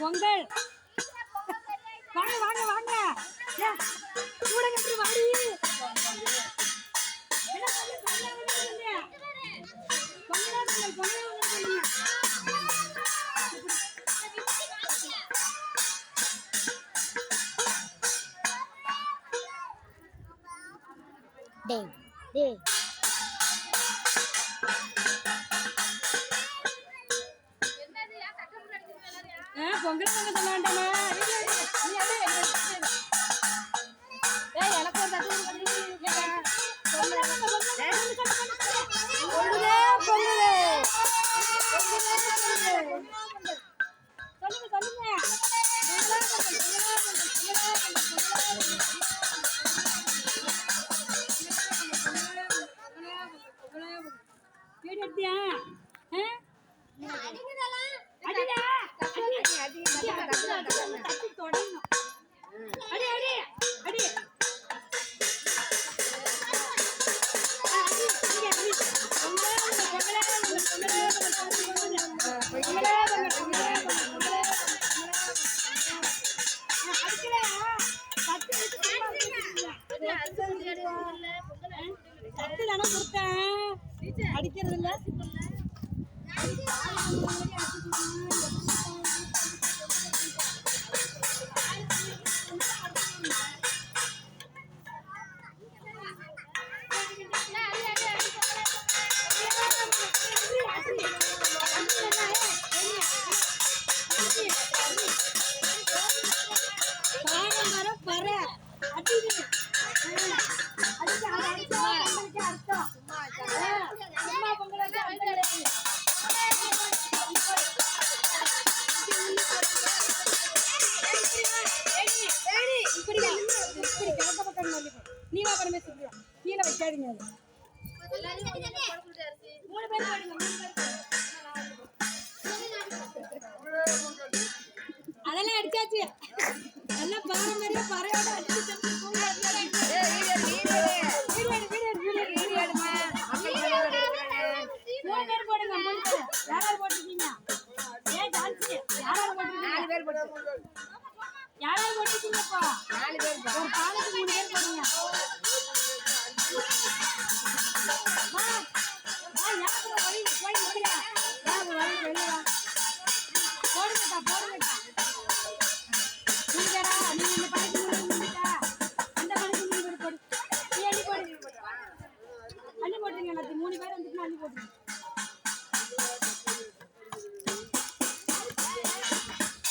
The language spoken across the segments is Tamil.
பொங்கல் வாங்க வாங்க வாங்க கூட கட்டி வாடி டேய் டேய் பொங்கல் பொங்க சொல்ல வேண்டாமா எனக்கு ஒரு எடுத்தியா அடிக்கிறது இல்ல நீ வா பரமேஸ்வரி கீழே வைக்காதீங்க அதெல்லாம் அடிச்சாச்சு நல்லா பாரம்பரிய பறையோட அடிச்சு போடுங்க யாராவது போட்டுருக்கீங்க யாராவது போட்டுருக்கீங்கப்பா 4 பேர் ஒரு பாலுக்கு 3 பேர் போடுங்க அள்ளி போட்டுருங்க எல்லாத்தையும் 3 பேர் வந்துட்டு அள்ளி போட்டுருங்க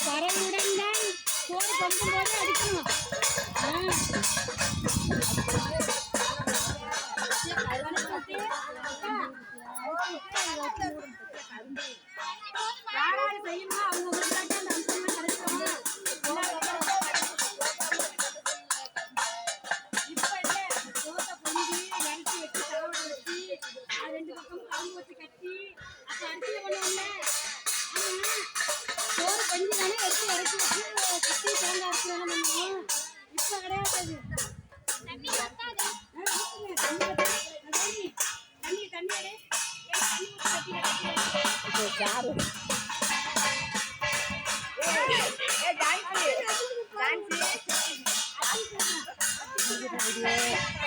பறவையுடன் தான் சோறு பொங்கும் போது அடிக்கணும் யாராவது செய்யுமா அவங்க டான்ஸ்